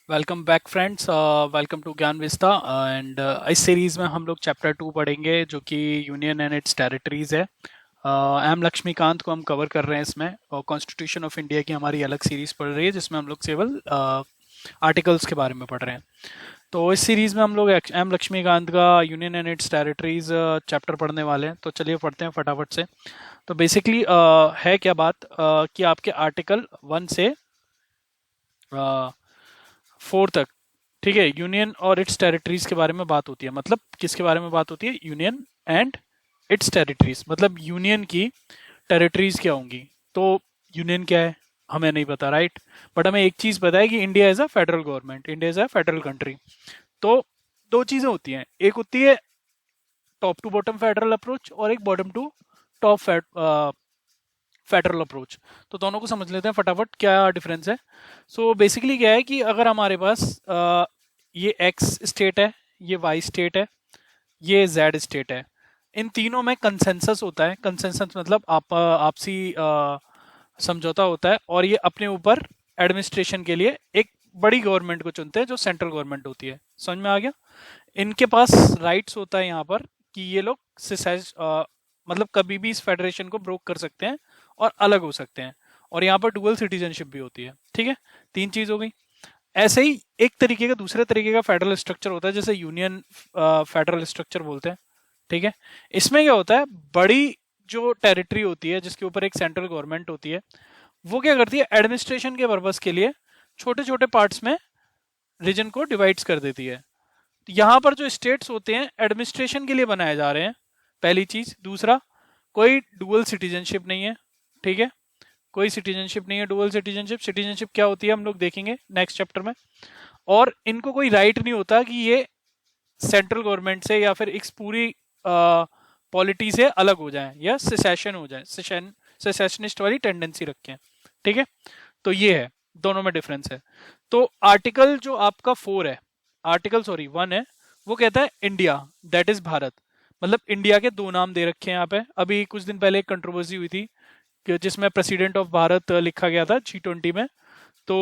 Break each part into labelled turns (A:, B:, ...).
A: Welcome back friends. Welcome to Gyan Vista. And इस series में हम लोग चैप्टर 2 पढ़ेंगे जो कि यूनियन एंड इट्स टेरिटरीज है। एम लक्ष्मीकांत को हम कवर कर रहे हैं इसमें, और कॉन्स्टिट्यूशन ऑफ इंडिया की हमारी अलग सीरीज पढ़ रही है जिसमें हम लोग केवल आर्टिकल्स के बारे में पढ़ रहे हैं। तो इस सीरीज में हम लोग एम लक्ष्मीकांत का union and its territories chapter पढ़ने वाले हैं। तो चलिए पढ़ते हैं फटाफट से। तो बेसिकली है क्या बात, कि आपके आर्टिकल 1 से 4 तक, ठीक है, यूनियन और इट्स टेरिटरीज के बारे में बात होती है। मतलब किसके बारे में बात होती है? यूनियन एंड इट्स टेरिटरीज, मतलब यूनियन की टेरिटरीज क्या होंगी। तो यूनियन क्या है हमें नहीं पता, राइट। बट हमें एक चीज पता है कि India is a federal government, India is a federal country. तो दो चीजें होती हैं, एक होती है top to bottom federal approach और एक bottom to top federal approach. तो दोनों को समझ लेते हैं फटाफट, क्या डिफरेंस है। सो बेसिकली क्या है कि अगर हमारे पास ये एक्स स्टेट है, ये वाई स्टेट है, ये जेड स्टेट है, इन तीनों में कंसेंसस होता है। कंसेंसस मतलब आपसी समझौता होता है, और ये अपने ऊपर एडमिनिस्ट्रेशन के लिए एक बड़ी गवर्नमेंट को चुनते हैं जो सेंट्रल गवर्नमेंट होती है। समझ में आ गया? इनके पास राइट्स होता है यहाँ पर कि ये लोग मतलब कभी भी इस फेडरेशन को ब्रोक कर सकते हैं और अलग हो सकते हैं। और यहाँ पर डुअल सिटीजनशिप भी होती है, ठीक है। तीन चीज हो गई। ऐसे ही एक तरीके का दूसरे तरीके का फेडरल स्ट्रक्चर होता है, जैसे यूनियन फेडरल स्ट्रक्चर बोलते हैं, ठीक है। इसमें क्या होता है, बड़ी जो टेरिटरी होती है जिसके ऊपर एक सेंट्रल गवर्नमेंट होती है, वो क्या करती है, एडमिनिस्ट्रेशन के पर्पज के लिए छोटे छोटे पार्ट्स में रीजन को डिवाइड्स कर देती है। तो यहाँ पर जो स्टेट्स होते हैं एडमिनिस्ट्रेशन के लिए बनाए जा रहे हैं, पहली चीज। दूसरा, कोई डुअल सिटीजनशिप नहीं है, ठीक है। कोई सिटीजनशिप नहीं है, डुअल सिटीजनशिप। सिटीजनशिप क्या होती है हम लोग देखेंगे नेक्स्ट चैप्टर में। और इनको कोई राइट नहीं होता कि ये सेंट्रल गवर्नमेंट से या फिर इस पूरी पॉलिटी से अलग हो जाए या सेसेशन हो जाए, सेसेशनिस्ट वाली टेंडेंसी रखें, ठीक है। तो ये है, दोनों में डिफरेंस है। तो आर्टिकल जो आपका 4 है, आर्टिकल सॉरी 1 है, वो कहता है इंडिया, दैट इज भारत। मतलब इंडिया के दो नाम दे रखे हैं यहाँ पे। अभी कुछ दिन पहले एक कंट्रोवर्सी हुई थी कि जिसमें प्रेसिडेंट ऑफ भारत लिखा गया था G20 में। तो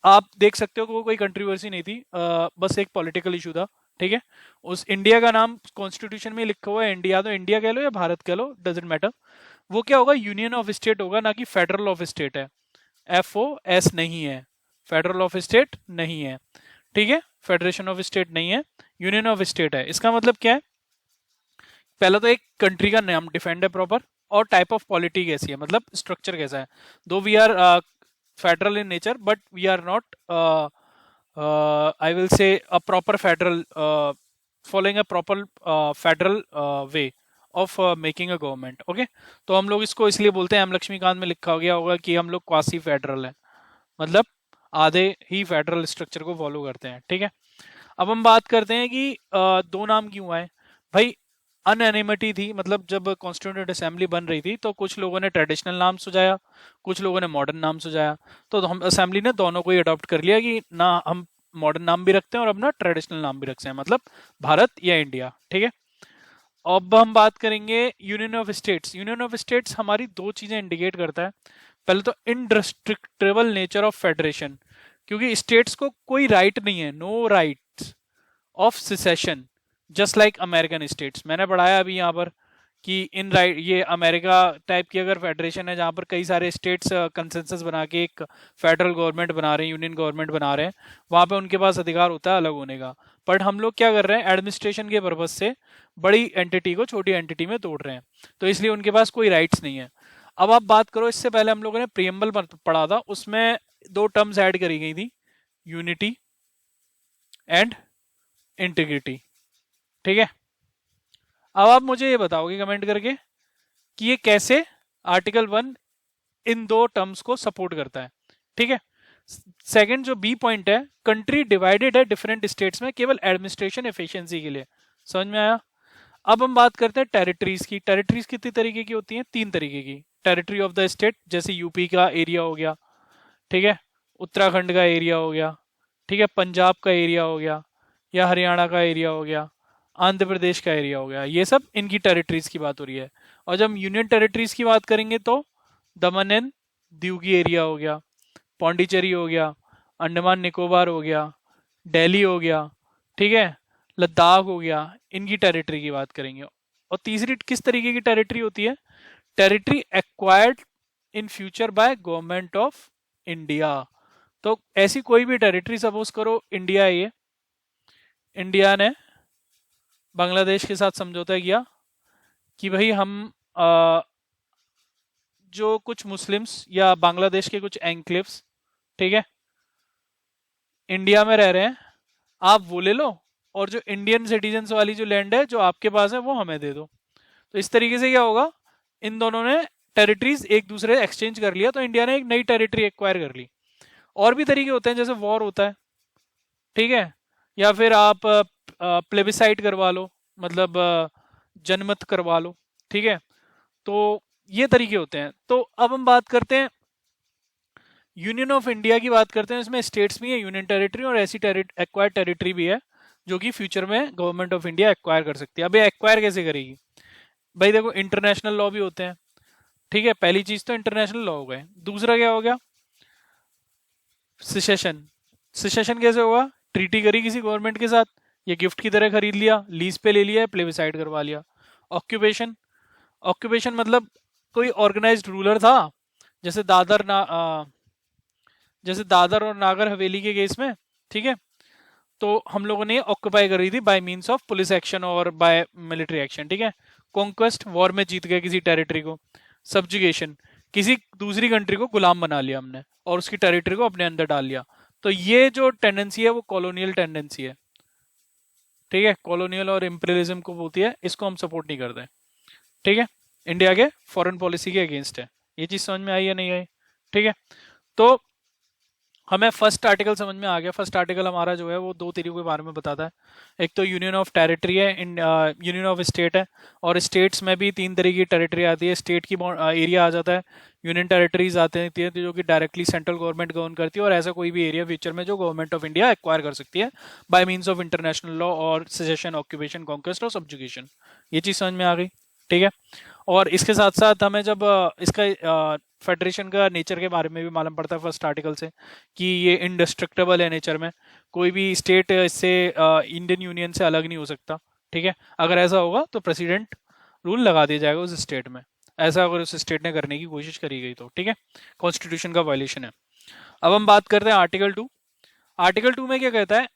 A: आप देख सकते हो कि वो कोई कंट्रोवर्सी नहीं थी, बस एक पॉलिटिकल इशू था, ठीक है। उस इंडिया का नाम कॉन्स्टिट्यूशन में लिखा हुआ है इंडिया, तो इंडिया कह लो या भारत कह लो, डजेंट मैटर। वो क्या होगा, यूनियन ऑफ स्टेट होगा, ना कि फेडरल ऑफ स्टेट है। FOS नहीं है, फेडरल ऑफ स्टेट नहीं है, ठीक है। फेडरेशन ऑफ स्टेट नहीं है, यूनियन ऑफ स्टेट है। इसका मतलब क्या है, पहला तो एक कंट्री का नाम डिफाइंड है प्रॉपर, और टाइप ऑफ पॉलिटी कैसी है, मतलब स्ट्रक्चर कैसा है। Though we are federal in nature, but we are not, I will say, a proper federal, following a proper federal way of making a government, okay. तो हम लोग इसको इसलिए बोलते हैं, एम लक्ष्मीकांत में लिखा गया होगा कि हम लोग क्वासी फेडरल है, मतलब आधे ही फेडरल स्ट्रक्चर को फॉलो करते हैं, ठीक है। अब हम बात करते हैं कि दो नाम क्यों आए भाई। अनएनिमिटी थी, मतलब जब कॉन्स्टिट्यूंट असेंबली बन रही थी तो कुछ लोगों ने ट्रेडिशनल नाम सुझाया, कुछ लोगों ने मॉडर्न नाम सुझाया। तो हम असेंबली ने दोनों को ही अडॉप्ट कर लिया कि ना हम मॉडर्न नाम भी रखते हैं और अपना ट्रेडिशनल नाम भी रखते हैं, मतलब भारत या इंडिया, ठीक है। अब हम बात करेंगे union of states. Union of states हमारी दो चीजें इंडिकेट करता है। पहले तो इनडिस्ट्रिक्टेबल नेचर ऑफ फेडरेशन, क्योंकि स्टेट्स को कोई राइट नहीं है, no right of secession, just like American states. मैंने पढ़ाया अभी यहाँ पर कि इन राइट, ये अमेरिका टाइप की अगर फेडरेशन है जहाँ पर कई सारे स्टेट्स कंसेंसस बना के एक फेडरल गवर्नमेंट बना रहे हैं, यूनियन गवर्नमेंट बना रहे हैं, वहाँ पे उनके पास अधिकार होता है अलग होने का। बट हम लोग क्या कर रहे हैं, एडमिनिस्ट्रेशन के पर्पज से बड़ी एंटिटी को छोटी एंटिटी में तोड़ रहे हैं, तो इसलिए उनके पास कोई राइट्स नहीं है। अब आप बात करो, इससे पहले हम लोगों ने प्रियम्बल पढ़ा था, उसमें दो टर्म्स ऐड करी गई थी, यूनिटी एंड इंटीग्रिटी, ठीक है। अब आप मुझे ये बताओगे कमेंट करके कि ये कैसे आर्टिकल 1 इन दो टर्म्स को सपोर्ट करता है, ठीक है। सेकंड जो बी पॉइंट है, कंट्री डिवाइडेड है डिफरेंट स्टेट्स में केवल एडमिनिस्ट्रेशन एफिशिएंसी के लिए। समझ में आया? अब हम बात करते हैं टेरिटरीज की। टेरिटरीज कितनी तरीके की होती हैं? 3 तरीके की। टेरिटरी ऑफ द स्टेट, जैसे यूपी का एरिया हो गया, ठीक है, उत्तराखंड का एरिया हो गया, ठीक है, पंजाब का एरिया हो गया, या हरियाणा का एरिया हो गया, आंध्र प्रदेश का एरिया हो गया। ये सब इनकी टेरिटरीज की बात हो रही है। और जब यूनियन टेरिटरीज की बात करेंगे तो दमन एंड दीव की एरिया हो गया, पौंडीचेरी हो गया, अंडमान निकोबार हो गया, दिल्ली हो गया, ठीक है, लद्दाख हो गया, इनकी टेरिटरी की बात करेंगे। और तीसरी किस तरीके की टेरिटरी होती है? Territory acquired in future by government of India. तो ऐसी कोई भी टेरिटरी, सपोज करो इंडिया है ये, इंडिया ने बांग्लादेश के साथ समझौता किया कि भाई हम जो कुछ मुस्लिम्स या बांग्लादेश के कुछ एंक्लेव्स, ठीक है, इंडिया में रह रहे हैं, आप वो ले लो, और जो इंडियन सिटीजन्स वाली जो लैंड है जो आपके पास है वो हमें दे दो। तो इस तरीके से क्या होगा, इन दोनों ने टेरिटरीज एक दूसरे एक्सचेंज कर लिया, तो इंडिया ने एक नई टेरिटरी एक्वायर कर ली। और भी तरीके होते हैं, जैसे वॉर होता है, ठीक है, या फिर आप प्लेबिसाइड करवा लो, मतलब जनमत करवा लो, ठीक है। तो ये तरीके होते हैं। तो अब हम बात करते हैं यूनियन ऑफ इंडिया की, बात करते हैं। इसमें स्टेट्स भी है, यूनियन टेरिटरी और ऐसी एक्वायर टेरिटरी भी है जो कि फ्यूचर में गवर्नमेंट ऑफ इंडिया एक्वायर कर सकती है। अब ये एक्वायर कैसे करेगी? भाई देखो, इंटरनेशनल लॉ भी होते हैं, ठीक है, पहली चीज तो इंटरनेशनल लॉ हो गए। दूसरा क्या हो गया? सिसेशन। सिसेशन कैसे होगा? ट्रीटी करी किसी गवर्नमेंट के साथ, या गिफ्ट की तरह खरीद लिया, लीज पे ले लिया, प्लेबिसाइड करवा लिया। ऑक्यूपेशन। ऑक्यूपेशन मतलब कोई ऑर्गेनाइज्ड रूलर था, जैसे जैसे दादर और नागर हवेली के केस में, ठीक है, तो हम लोगों ने ऑक्यूपाई करी थी by means of police action और बाय मिलिट्री एक्शन, ठीक है। कॉन्क्वेस्ट, वॉर में जीत गए किसी टेरिटरी को। सब्जुगेशन, किसी दूसरी कंट्री को गुलाम बना लिया हमने और उसकी टेरिटरी को अपने अंदर डाल लिया। तो ये जो टेंडेंसी है वो कॉलोनियल टेंडेंसी है, ठीक है, कॉलोनियल और इंपीरियलिज्म को बोलती है, इसको हम सपोर्ट नहीं करते, ठीक है, इंडिया के फॉरेन पॉलिसी के अगेंस्ट है। ये चीज समझ में आई या नहीं आई? ठीक है, तो हमें फर्स्ट आर्टिकल समझ में आ गया। फर्स्ट आर्टिकल हमारा जो है वो दो तरीकों के बारे में बताता है। एक तो यूनियन ऑफ टेरिटरी है, यूनियन ऑफ स्टेट है, और स्टेट्स में भी तीन तरह की टेरिटरी आती है। स्टेट की एरिया आ जाता है, यूनियन टेरिटरीज आते हैं जो कि डायरेक्टली सेंट्रल गवर्नमेंट गवर्न करती है, और ऐसा कोई भी एरिया फ्यूचर में जो गवर्नमेंट ऑफ इंडिया एक्वायर कर सकती है bye means of international law और सेसेशन, ऑक्यूपेशन, कॉन्क्वेस्ट और सब्जुगेशन। ये चीज़ समझ में आ गई, ठीक है। और इसके साथ साथ हमें जब इसका फेडरेशन का नेचर के बारे में भी मालूम पड़ता है फर्स्ट आर्टिकल से, कि ये इंडिस्ट्रक्टेबल है नेचर में, कोई भी स्टेट इससे इंडियन यूनियन से अलग नहीं हो सकता, ठीक है। अगर ऐसा होगा तो प्रेसिडेंट रूल लगा दिया जाएगा उस स्टेट में, ऐसा अगर उस स्टेट ने करने की कोशिश करी गई तो, ठीक है, कॉन्स्टिट्यूशन का वायलेशन है। अब हम बात करते हैं आर्टिकल 2। आर्टिकल 2 में क्या कहता है?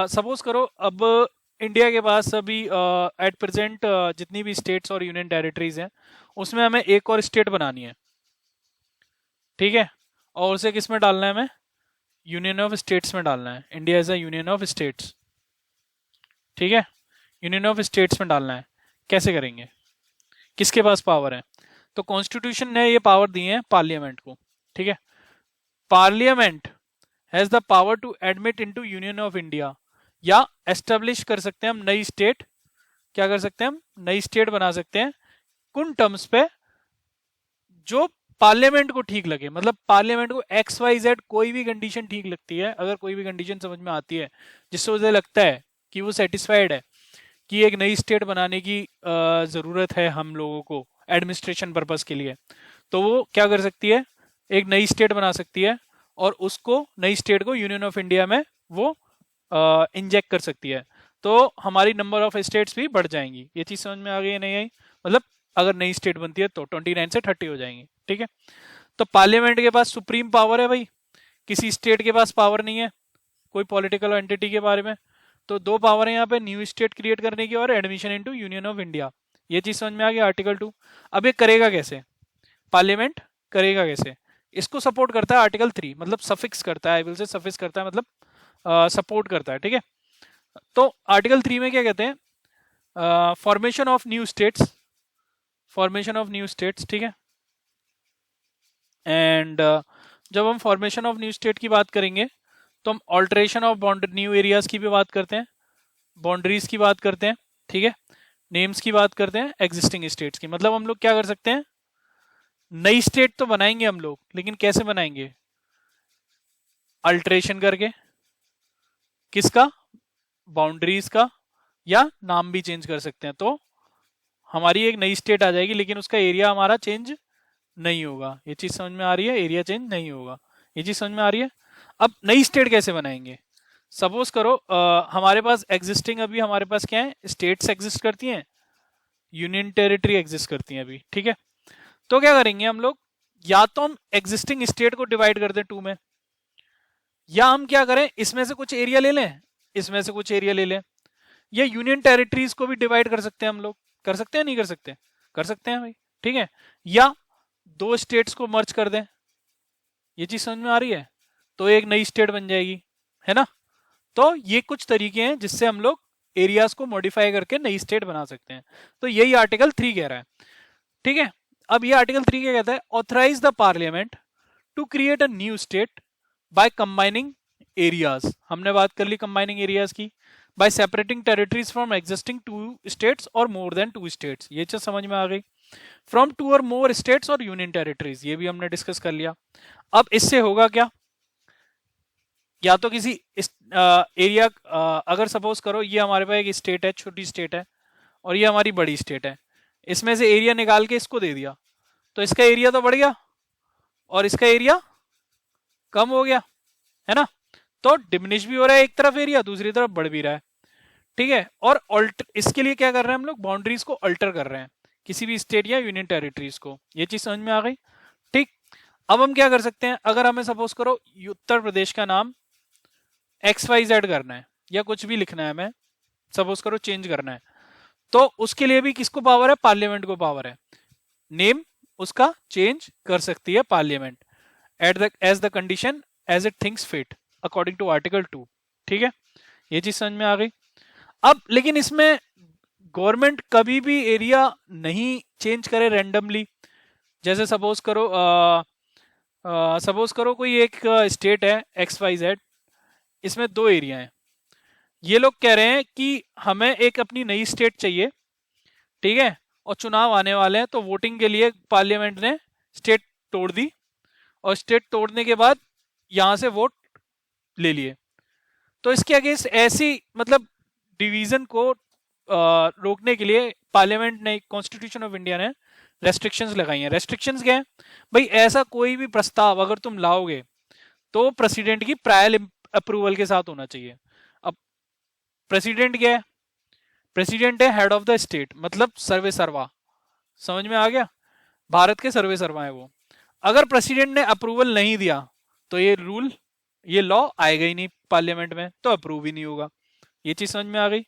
A: सपोज करो अब इंडिया के पास अभी एट प्रेजेंट जितनी भी स्टेट्स और यूनियन टेरिटरीज हैं उसमें हमें एक और स्टेट बनानी है, ठीक है, और उसे किस में डालना है? हमें यूनियन ऑफ स्टेट्स में डालना है। India is a union of states, ठीक है, यूनियन ऑफ स्टेट्स में डालना है। कैसे करेंगे? किसके पास पावर है? तो कॉन्स्टिट्यूशन ने ये पावर दी है पार्लियामेंट को, ठीक है। Parliament has the power to admit into union of India, या एस्टेब्लिश कर सकते हैं हम नई स्टेट। क्या कर सकते हैं हम? नई स्टेट बना सकते हैं। कुन टर्म्स पे? जो पार्लियामेंट को ठीक लगे, मतलब पार्लियामेंट को XYZ कोई भी कंडीशन ठीक लगती है, अगर कोई भी कंडीशन समझ में आती है जिससे उसे लगता है कि वो सेटिस्फाइड है कि एक नई स्टेट बनाने की ज़रूरत है हम लोगों को एडमिनिस्ट्रेशन पर्पस के लिए, तो वो क्या कर सकती है? एक नई स्टेट बना सकती है, और उसको नई स्टेट को यूनियन ऑफ इंडिया में वो इंजेक्ट कर सकती है। तो हमारी नंबर ऑफ स्टेट्स भी बढ़ जाएंगी। ये चीज़ समझ में आ गई या नहीं आई? मतलब अगर नई स्टेट बनती है तो 29 से 30 हो जाएंगी, ठीक है। तो पार्लियामेंट के पास सुप्रीम पावर है भाई, किसी स्टेट के पास पावर नहीं है कोई पॉलिटिकल एंटिटी के बारे में। तो दो पावर है यहाँ पे, न्यू स्टेट क्रिएट करने की और admission into union of India. ये चीज समझ में आ गया आर्टिकल 2। अब ये करेगा कैसे? पार्लियामेंट करेगा कैसे? इसको सपोर्ट करता है आर्टिकल 3, मतलब सफिक्स करता है, आई विल से सफिक्स करता है, मतलब सपोर्ट करता है, ठीक है। तो आर्टिकल 3 में क्या कहते हैं? Formation of new states, formation of new states, ठीक है। एंड जब हम फॉर्मेशन ऑफ न्यू स्टेट की बात करेंगे तो हम alteration of boundary, new areas की भी बात करते हैं, बाउंड्रीज की बात करते हैं, ठीक है, नेम्स की बात करते हैं, एग्जिस्टिंग स्टेट्स की। मतलब हम लोग क्या कर सकते हैं? नई स्टेट तो बनाएंगे हम लोग, लेकिन कैसे बनाएंगे? अल्टरेशन करके। किसका? बाउंड्रीज का, या नाम भी चेंज कर सकते हैं। तो हमारी एक नई स्टेट आ जाएगी, लेकिन उसका एरिया हमारा चेंज नहीं होगा। ये चीज समझ में आ रही है? एरिया चेंज नहीं होगा। ये चीज समझ में आ रही है? अब नई स्टेट कैसे बनाएंगे? सपोज करो हमारे पास एग्जिस्टिंग, अभी हमारे पास क्या है, स्टेट्स एग्जिस्ट करती हैं, यूनियन टेरिटरी एग्जिस्ट करती हैं अभी, ठीक है। तो क्या करेंगे हम लोग, या तो हम एग्जिस्टिंग स्टेट को डिवाइड कर दें टू में, या हम क्या करें, इसमें से कुछ एरिया ले लें, इसमें से कुछ एरिया ले लें, या यूनियन टेरिटरीज को भी डिवाइड कर सकते हैं हम लोग, कर सकते हैं नहीं कर सकते, कर सकते हैं भाई, ठीक है। या दो स्टेट्स को मर्ज कर दें, ये चीज समझ में आ रही है, तो एक नई स्टेट बन जाएगी, है ना। तो ये कुछ तरीके हैं जिससे हम लोग एरियाज को मॉडिफाई करके नई स्टेट बना सकते हैं। तो यही आर्टिकल 3 कह रहा है, ठीक है। अब ये आर्टिकल 3 क्या कहता है, authorise the parliament to create a new state by combining areas, हमने बात कर ली कंबाइनिंग एरियाज की, by separating territories from existing two states और मोर देन टू स्टेट्स, ये चीज समझ में आ गई। फ्रॉम टू और मोर स्टेट्स और यूनियन टेरिटरीज, ये भी हमने डिस्कस कर लिया। अब इससे होगा क्या, या तो किसी एरिया, अगर सपोज करो ये हमारे पास एक स्टेट है, छोटी स्टेट है, और ये हमारी बड़ी स्टेट है, इसमें से एरिया निकाल के इसको दे दिया, तो इसका एरिया तो बढ़ गया और इसका एरिया कम हो गया, है ना। तो डिमिनिश भी हो रहा है एक तरफ एरिया, दूसरी तरफ बढ़ भी रहा है, ठीक है। और ऑल्टर, इसके लिए क्या कर रहे हैं हम लोग, बाउंड्रीज को अल्टर कर रहे हैं किसी भी स्टेट या यूनियन टेरिटरीज को, ये चीज समझ में आ गई, ठीक। अब हम क्या कर सकते हैं, अगर हमें सपोज करो उत्तर प्रदेश का नाम XYZ करना है, या कुछ भी लिखना है हमें, सपोज करो चेंज करना है, तो उसके लिए भी किसको पावर है, पार्लियामेंट को पावर है, नेम उसका चेंज कर सकती है parliament, at the as the condition as it thinks fit according to article 2, ठीक है। ये चीज समझ में आ गई। अब लेकिन इसमें गवर्नमेंट कभी भी एरिया नहीं चेंज करे रैंडमली, जैसे सपोज करो कोई एक स्टेट है XYZ, इसमें दो एरिया हैं, ये लोग कह रहे हैं कि हमें एक अपनी नई स्टेट चाहिए, ठीक है, और चुनाव आने वाले हैं, तो वोटिंग के लिए पार्लियामेंट ने स्टेट तोड़ दी, और स्टेट तोड़ने के बाद यहां से वोट ले लिए। तो इसके अगेंस्ट ऐसी मतलब डिवीजन को रोकने के लिए पार्लियामेंट ने, कॉन्स्टिट्यूशन ऑफ इंडिया ने रेस्ट्रिक्शंस लगाई हैं। रेस्ट्रिक्शंस क्या है भाई, ऐसा कोई भी प्रस्ताव अगर तुम लाओगे तो प्रेसिडेंट की प्रायर अप्रूवल के साथ होना चाहिए। अब प्रेसिडेंट क्या है, प्रेसिडेंट है हेड ऑफ द स्टेट, मतलब सर्वे सर्वा, समझ में आ गया, भारत के सर्वे सर्वा है वो। अगर प्रेसिडेंट ने अप्रूवल नहीं दिया तो ये रूल, ये लॉ आएगा ही नहीं पार्लियामेंट में, तो अप्रूव ही नहीं होगा, ये चीज समझ में आ गई।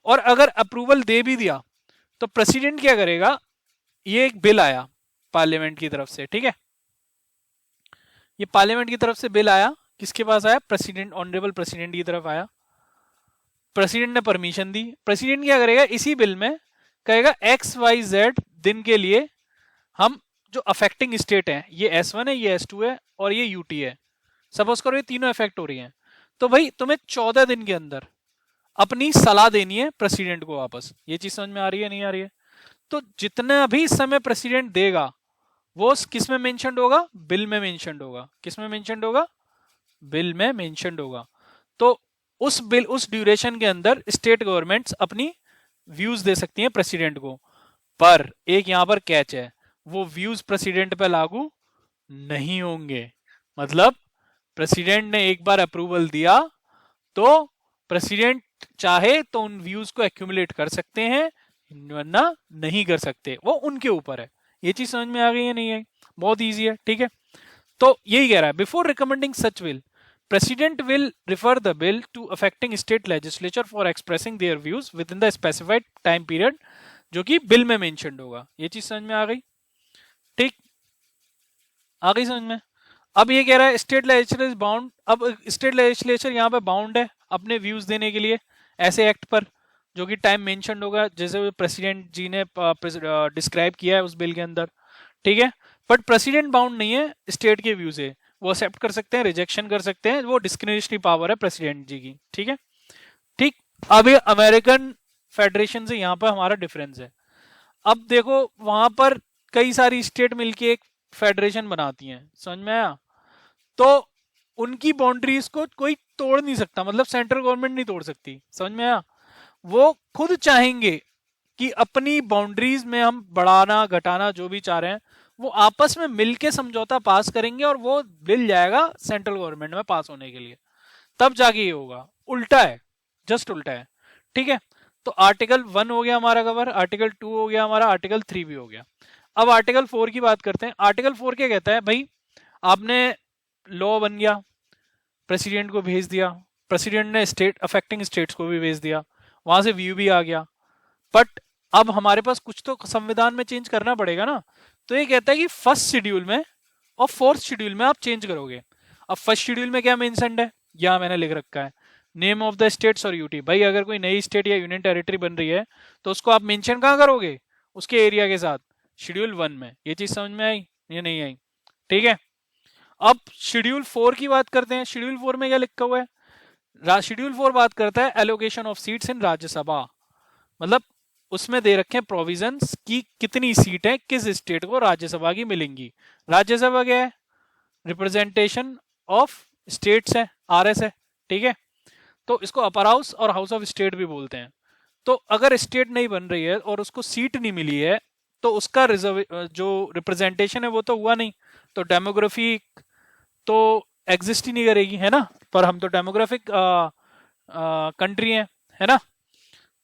A: और अगर अप्रूवल दे भी दिया तो प्रेसिडेंट क्या करेगा, ये एक बिल आया पार्लियामेंट की तरफ से, ठीक है, ये पार्लियामेंट की तरफ से बिल आया, किसके पास आया, प्रेसिडेंट, ऑनरेबल प्रेसिडेंट की तरफ आया, प्रेसिडेंट ने परमिशन दी, प्रेसिडेंट क्या करेगा, इसी बिल में कहेगा XYZ दिन के लिए हम जो अफेक्टिंग स्टेट है, ये S1 है, ये S2 है और ये UT है, सपोज करो ये तीनों इफेक्ट हो रही हैं, तो भाई तुम्हें 14 दिन के अंदर अपनी सलाह देनी है प्रेसिडेंट को वापस। ये चीज समझ में आ रही है नहीं आ रही है। तो जितना भी इस समय प्रेसिडेंट देगा वो किस में मेंशन्ड होगा, बिल में मेंशन्ड होगा, किस में मेंशन्ड होगा, बिल में मेंशन्ड होगा। तो उस बिल, उस ड्यूरेशन के अंदर स्टेट गवर्नमेंट्स अपनी व्यूज दे सकती हैं प्रेसिडेंट को, पर एक यहां पर कैच है, वो व्यूज प्रेसिडेंट पे लागू नहीं होंगे। मतलब प्रेसिडेंट ने एक बार अप्रूवल दिया तो प्रेसिडेंट चाहे तो उन व्यूज को एक्यूमुलेट कर सकते हैं, वरना नहीं कर सकते, वो उनके ऊपर है। ये चीज समझ में आ गई है नहीं है, बहुत इजी है, ठीक है। तो यही कह रहा है, before recommending such will president will refer the bill to affecting state legislature for expressing their views within the specified time period, जो कि बिल में मेंशन्ड होगा। ये चीज समझ में आ गई, ठीक, आ गई समझ में। अब ये कह रहा है स्टेट लेजिस्लेचर इज बाउंड, अब स्टेट लेजिस्लेचर यहाँ पे बाउंड है अपने व्यूज देने के लिए ऐसे एक्ट पर, जो कि टाइम मेंशन होगा, जैसे प्रेसिडेंट जी ने डिस्क्राइब किया है उस बिल के अंदर, ठीक है। बट प्रेसिडेंट बाउंड नहीं है स्टेट के व्यू से, वो एक्सेप्ट कर सकते हैं, रिजेक्शन कर सकते हैं, वो डिस्क्रिशनरी पावर है प्रेसिडेंट जी की, ठीक है, ठीक। अब ये अमेरिकन फेडरेशन से यहाँ पर हमारा डिफरेंस है। अब देखो वहां पर कई सारी स्टेट मिलके एक फेडरेशन बनाती हैं, समझ में आया। तो उनकी बाउंड्रीज को कोई तोड़ नहीं सकता, मतलब सेंट्रल गवर्नमेंट नहीं तोड़ सकती, समझ में आया। वो खुद चाहेंगे कि अपनी बाउंड्रीज में हम बढ़ाना घटाना जो भी चाह रहे हैं, वो आपस में मिलके समझौता पास करेंगे और वो बिल जाएगा सेंट्रल गवर्नमेंट में पास होने के लिए, तब जाके ये होगा। उल्टा है, जस्ट उल्टा है। ठीक है, तो आर्टिकल 1 हो गया हमारा कवर, आर्टिकल 2 हो गया हमारा, आर्टिकल 3 भी हो गया। अब आर्टिकल 4 की बात करते हैं। आर्टिकल 4 क्या कहता है भाई, आपने लॉ बन गया, प्रेसिडेंट को भेज दिया, प्रेसिडेंट ने स्टेट अफेक्टिंग स्टेट्स को भी भेज दिया, वहां से व्यू भी आ गया, बट अब हमारे पास कुछ तो संविधान में चेंज करना पड़ेगा ना। तो ये कहता है कि फर्स्ट शेड्यूल में और फोर्थ शेड्यूल में आप चेंज करोगे। अब फर्स्ट शेड्यूल में क्या मेंशन्ड है, यहाँ मैंने लिख रखा है, नेम ऑफ द स्टेट्स और यूटी। भाई अगर कोई नई स्टेट या यूनियन टेरिटरी बन रही है तो उसको आप मेंशन कहाँ करोगे, उसके एरिया के साथ, शेड्यूल 1 में। ये चीज समझ में आई या नहीं आई? ठीक है, अब शेड्यूल 4 की बात करते हैं। शेड्यूल 4 में क्या लिखा हुआ है? शेड्यूल 4 बात करता है allocation of seats in Rajya Sabha, मतलब उसमें दे रखे हैं प्रोविजंस की कितनी सीटें किस स्टेट को राज्यसभा की मिलेंगी। राज्यसभा क्या है? रिप्रेजेंटेशन ऑफ स्टेट्स है, आरएस है। ठीक है, तो इसको अपर हाउस और हाउस ऑफ स्टेट भी बोलते हैं। तो अगर स्टेट नहीं बन रही है और उसको सीट नहीं मिली है तो उसका रिजर्व जो रिप्रेजेंटेशन है वो तो हुआ नहीं, तो डेमोग्राफी तो एग्जिस्ट ही नहीं करेगी, है ना। पर हम तो डेमोग्राफिक कंट्री है ना।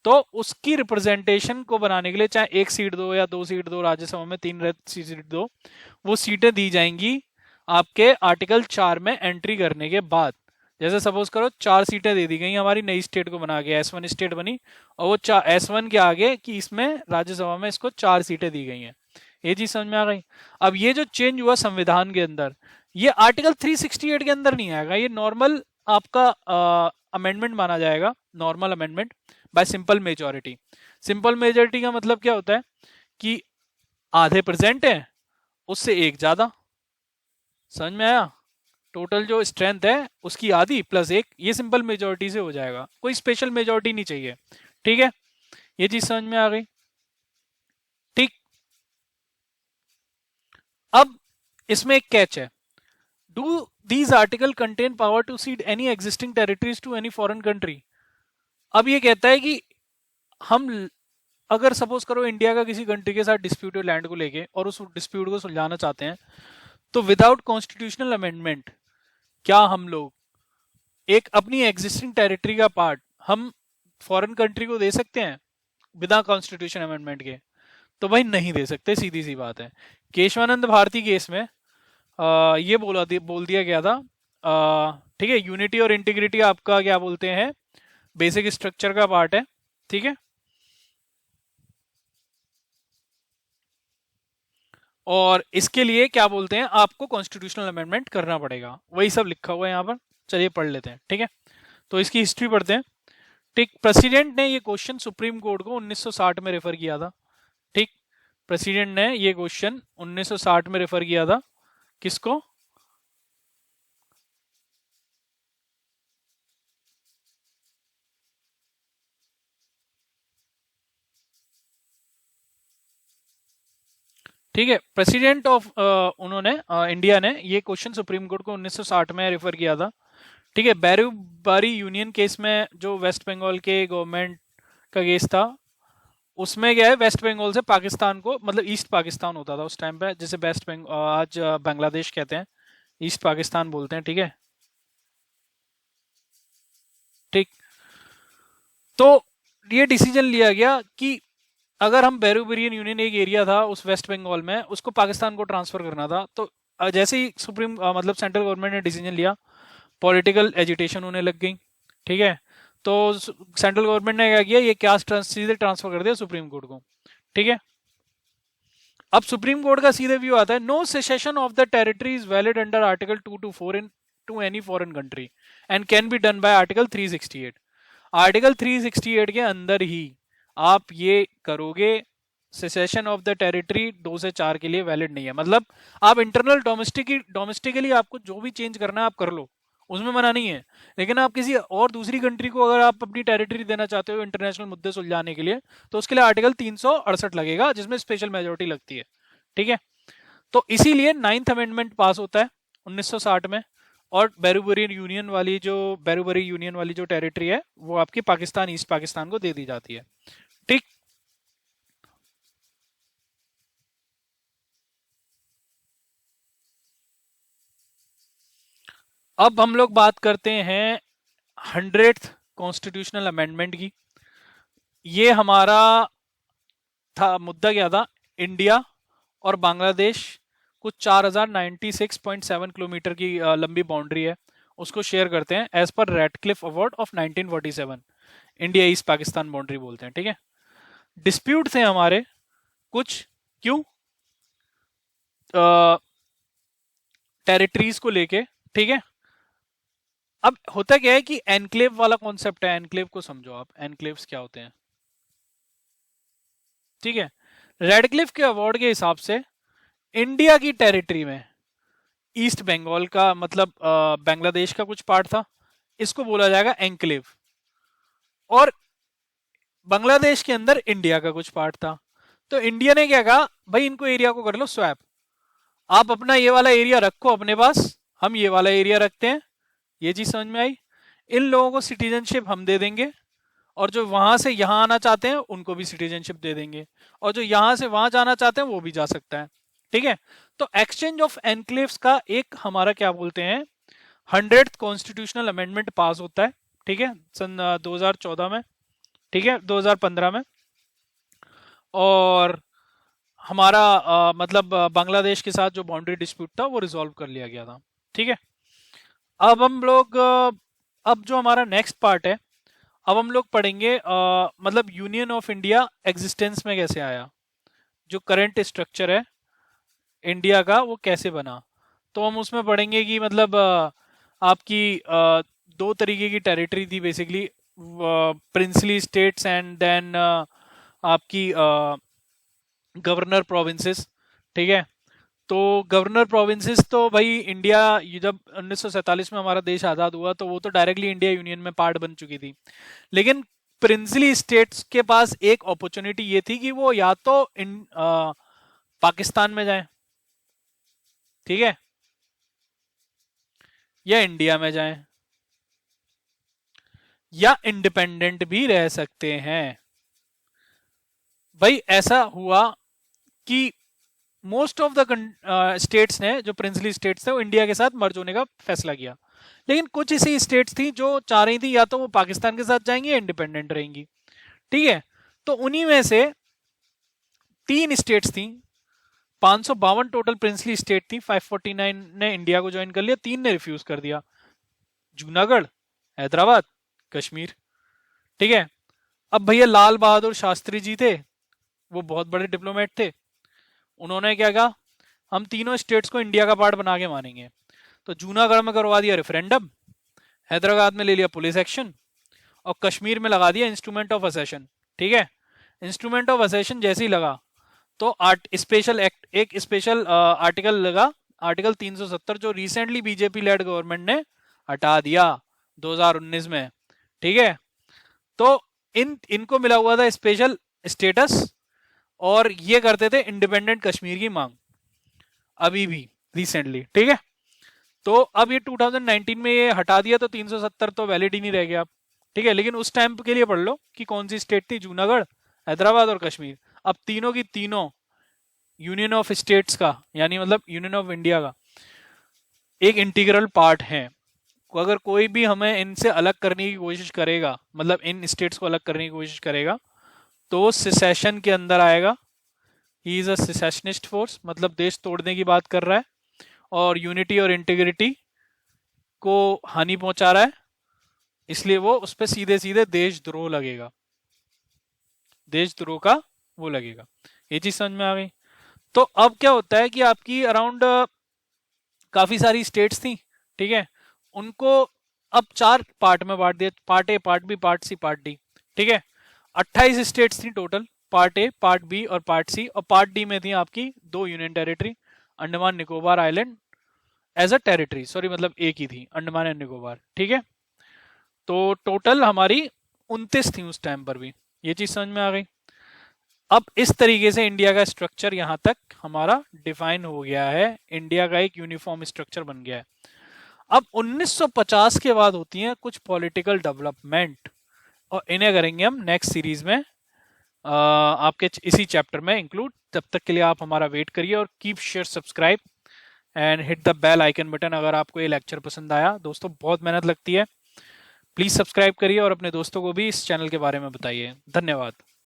A: तो उसकी रिप्रेजेंटेशन को बनाने के लिए चाहे एक सीट दो या दो सीट दो, राज्यसभा में 3 सीट दो, वो सीटें दी जाएंगी आपके आर्टिकल 4 में एंट्री करने के बाद। जैसे सपोज करो 4 सीटें दे दी गई हमारी नई स्टेट को बना के, S1 स्टेट बनी, और वो S1 के आगे कि इसमें राज्यसभा में इसको 4 सीटें दी गई हैं। ये चीज समझ में आ गई? अब ये जो चेंज हुआ संविधान के अंदर, ये आर्टिकल 368 के अंदर नहीं आएगा, ये नॉर्मल आपका अमेंडमेंट माना जाएगा, normal amendment by simple majority. Simple majority का मतलब क्या होता है कि आधे प्रेजेंट है, उससे एक ज्यादा। समझ में आया? टोटल जो स्ट्रेंथ है उसकी आधी प्लस एक, ये सिंपल मेजोरिटी से हो जाएगा, कोई स्पेशल मेजोरिटी नहीं चाहिए। ठीक है, ये चीज समझ में आ गई? ठीक, अब इसमें एक कैच है। Do these article contain power to cede any existing territories to any foreign country? अब ये कहता है कि हम अगर सपोज करो इंडिया का किसी कंट्री के साथ डिस्प्यूट है लैंड को लेके और उस डिस्प्यूट को सुलझाना चाहते हैं, तो विदाउट कॉन्स्टिट्यूशनल अमेंडमेंट क्या हम लोग एक अपनी एग्जिस्टिंग टेरिटरी का पार्ट हम फॉरेन कंट्री को दे सकते हैं बिना कॉन्स्टिट्यूशन अमेंडमेंट के? तो भाई नहीं दे सकते, सीधी सी बात है। केशवानंद भारती केस में ये बोल दिया गया था। ठीक है, यूनिटी और इंटीग्रिटी आपका क्या बोलते हैं, बेसिक स्ट्रक्चर का पार्ट है। ठीक है, और इसके लिए क्या बोलते हैं, आपको कॉन्स्टिट्यूशनल अमेंडमेंट करना पड़ेगा, वही सब लिखा हुआ है यहाँ पर। चलिए पढ़ लेते हैं। ठीक है, तो इसकी हिस्ट्री पढ़ते हैं। ठीक, प्रेसिडेंट ने ये क्वेश्चन सुप्रीम कोर्ट को 1960 में रेफर किया था। ठीक, प्रेसिडेंट ने ये क्वेश्चन 1960 में रेफर किया था, किसको? ठीक है, प्रेसिडेंट ऑफ उन्होंने इंडिया ने ये क्वेश्चन सुप्रीम कोर्ट को 1960 में रेफर किया था। ठीक है, बैरूबारी यूनियन केस में जो वेस्ट बंगाल के गवर्नमेंट का केस था, उसमें क्या है, वेस्ट बंगाल से पाकिस्तान को, मतलब ईस्ट पाकिस्तान होता था उस टाइम पे, जैसे वेस्ट बंगाल आज बांग्लादेश कहते हैं, ईस्ट पाकिस्तान बोलते हैं। ठीक है, ठीक, तो ये डिसीजन लिया गया कि अगर हम बैरूबेरियन यूनियन एक एरिया था उस वेस्ट बंगाल में, उसको पाकिस्तान को ट्रांसफर करना था, तो जैसे ही सुप्रीम मतलब सेंट्रल गवर्नमेंट ने डिसीजन लिया, पॉलिटिकल एजिटेशन होने लग गई। ठीक है, तो सेंट्रल गवर्नमेंट ने क्या किया, ये क्या सीधे ट्रांसफर कर दिया सुप्रीम कोर्ट को। ठीक है, अब सुप्रीम कोर्ट का सीधे व्यू आता है, no secession of the territory is valid under article 224 into any foreign country and can be done by article 368। Article 368 के अंदर ही आप ये करोगे, सेसेशन ऑफ द टेरिटरी 2 से 4 के लिए वैलिड नहीं है। मतलब आप इंटरनल डोमेस्टिकली आपको जो भी चेंज करना है आप कर लो, उसमें मना नहीं है। लेकिन आप किसी और दूसरी कंट्री को अगर आप अपनी टेरिटरी देना चाहते हो इंटरनेशनल मुद्दे सुलझाने के लिए, तो उसके लिए आर्टिकल 368 लगेगा, जिसमें स्पेशल मेजोरिटी लगती है। ठीक है, तो इसीलिए 9th अमेंडमेंट पास होता है 1960 में, और बैरूबरी यूनियन वाली जो टेरिटरी है वो आपकी पाकिस्तान, ईस्ट पाकिस्तान को दे दी जाती है। ठीक, अब हम लोग बात करते हैं 100th कॉन्स्टिट्यूशनल अमेंडमेंट की। ये हमारा था मुद्दा, क्या था, इंडिया और बांग्लादेश कुछ 4096.7 किलोमीटर की लंबी बाउंड्री है, उसको शेयर करते हैं as per Radcliffe award of 1947। India east Pakistan boundary बोलते हैं, ठीक है। डिस्प्यूट थे हमारे कुछ, क्यों, टेरिटरीज को लेके, ठीक है। अब होता क्या है कि एनक्लेव वाला कॉन्सेप्ट है, एनक्लेव को समझो आप, एनक्लेव्स क्या होते हैं, ठीक है। रेडक्लिफ के अवार्ड के हिसाब से इंडिया की टेरिटरी में ईस्ट बंगाल का मतलब बांग्लादेश का कुछ पार्ट था, इसको बोला जाएगा एनक्लेव, और बांग्लादेश के अंदर इंडिया का कुछ पार्ट था। तो इंडिया ने क्या कहा, भाई इनको एरिया को कर लो स्वैप, आप अपना ये वाला एरिया रखो अपने पास, हम ये वाला एरिया रखते हैं। ये चीज समझ में आई। इन लोगों को सिटीजनशिप हम दे देंगे, और जो वहां से यहां आना चाहते हैं उनको भी सिटीजनशिप दे देंगे, और जो यहां से वहां जाना चाहते हैं वो भी जा सकता है, ठीक है। तो एक्सचेंज ऑफ एनक्लेव्स का एक हमारा क्या बोलते हैं 100th कॉन्स्टिट्यूशनल अमेंडमेंट पास होता है, ठीक है, सन 2014 में, ठीक है, 2015 में। और हमारा मतलब बांग्लादेश के साथ जो बाउंड्री डिस्प्यूट था वो रिजॉल्व कर लिया गया था, ठीक है। अब हम लोग अब जो हमारा नेक्स्ट पार्ट है, अब हम लोग पढ़ेंगे मतलब यूनियन ऑफ इंडिया एग्जिस्टेंस में कैसे आया, जो करंट स्ट्रक्चर है इंडिया का वो कैसे बना। तो हम उसमें पढ़ेंगे कि मतलब आपकी दो तरीके की टेरिटरी थी basically, princely states and then आपकी गवर्नर प्रोविंसेस, ठीक है। तो गवर्नर प्रोविंसेस तो भाई इंडिया, ये जब 1947 में हमारा देश आज़ाद हुआ तो वो तो डायरेक्टली इंडिया यूनियन में पार्ट बन चुकी थी, लेकिन प्रिंसली स्टेट्स के पास एक अपॉर्चुनिटी ये थी कि वो या तो पाकिस्तान में जाएं, ठीक है, या इंडिया में जाएं, या इंडिपेंडेंट भी रह सकते हैं। भाई ऐसा हुआ कि मोस्ट ऑफ द स्टेट्स ने, जो प्रिंसली स्टेट्स थे, वो इंडिया के साथ मर्ज होने का फैसला किया, लेकिन कुछ ऐसी स्टेट्स थी जो चाह रही थी या तो वो पाकिस्तान के साथ जाएंगी या इंडिपेंडेंट रहेंगी, ठीक है। तो उन्हीं में से 3 स्टेट्स थी, 552 टोटल प्रिंसली स्टेट थी, 549 ने इंडिया को ज्वाइन कर लिया, 3 ने रिफ्यूज कर दिया, जूनागढ़, हैदराबाद, कश्मीर, ठीक है। अब भैया लाल बहादुर शास्त्री जी थे, वो बहुत बड़े डिप्लोमेट थे, उन्होंने क्या कहा, हम तीनों स्टेट्स को इंडिया का पार्ट बना के मानेंगे। तो जूनागढ़ में करवा दिया रेफरेंडम, हैदराबाद में ले लिया पुलिस एक्शन, और कश्मीर में लगा दिया इंस्ट्रूमेंट ऑफ असेशन, ठीक है। इंस्ट्रूमेंट ऑफ असेशन जैसे ही लगा तो स्पेशल एक्ट, एक स्पेशल आर्टिकल लगा, आर्टिकल 370, जो रिसेंटली बीजेपी लेड गवर्नमेंट ने हटा दिया 2019 में, ठीक है। तो इनको मिला हुआ था स्पेशल स्टेटस, और ये करते थे इंडिपेंडेंट कश्मीर की मांग अभी भी रिसेंटली, ठीक है। तो अब ये 2019 में ये हटा दिया, तो 370 तो वैलिड ही नहीं रह गया, ठीक है। लेकिन उस टाइम के लिए पढ़ लो कि कौन सी स्टेट थी, जूनागढ़, हैदराबाद और कश्मीर। अब तीनों की तीनों यूनियन ऑफ स्टेट्स का, यानी मतलब यूनियन ऑफ इंडिया का एक इंटीग्रल पार्ट है। अगर कोई भी हमें इनसे अलग करने की कोशिश करेगा, मतलब इन स्टेट्स को अलग करने की कोशिश करेगा, तो वो सिसेशन के अंदर आएगा। ही इज अ सिसेशनिस्ट फोर्स, मतलब देश तोड़ने की बात कर रहा है और यूनिटी और इंटीग्रिटी को हानि पहुंचा रहा है, इसलिए वो उस पर सीधे सीधे देशद्रोह लगेगा, देशद्रोह का वो लगेगा। ये चीज समझ में आ गई। तो अब क्या होता है कि आपकी अराउंड काफी सारी स्टेट्स थी, ठीक है, उनको अब 4 पार्ट में बांट दिया, part A, part B, part C, part D, ठीक है। 28 स्टेट्स थी total, part A, part B और पार्ट सी, और पार्ट डी में थी आपकी 2 union territory, Andaman Nicobar island as a territory, sorry मतलब एक ही थी, अंडमान एंड निकोबार, ठीक है। तो टोटल हमारी 29 थी उस टाइम पर भी। ये चीज समझ में आ गई। अब इस तरीके से इंडिया का स्ट्रक्चर यहां तक हमारा डिफाइन हो गया है, इंडिया का एक यूनिफॉर्म स्ट्रक्चर बन गया है। अब 1950 के बाद होती हैं कुछ पॉलिटिकल डेवलपमेंट, और इन्हें करेंगे हम नेक्स्ट सीरीज में आपके इसी चैप्टर में इंक्लूड। तब तक के लिए आप हमारा वेट करिए, और keep share, subscribe and hit the bell icon button अगर आपको ये लेक्चर पसंद आया। दोस्तों बहुत मेहनत लगती है, प्लीज़ सब्सक्राइब करिए और अपने दोस्तों को भी इस चैनल के बारे में बताइए। धन्यवाद।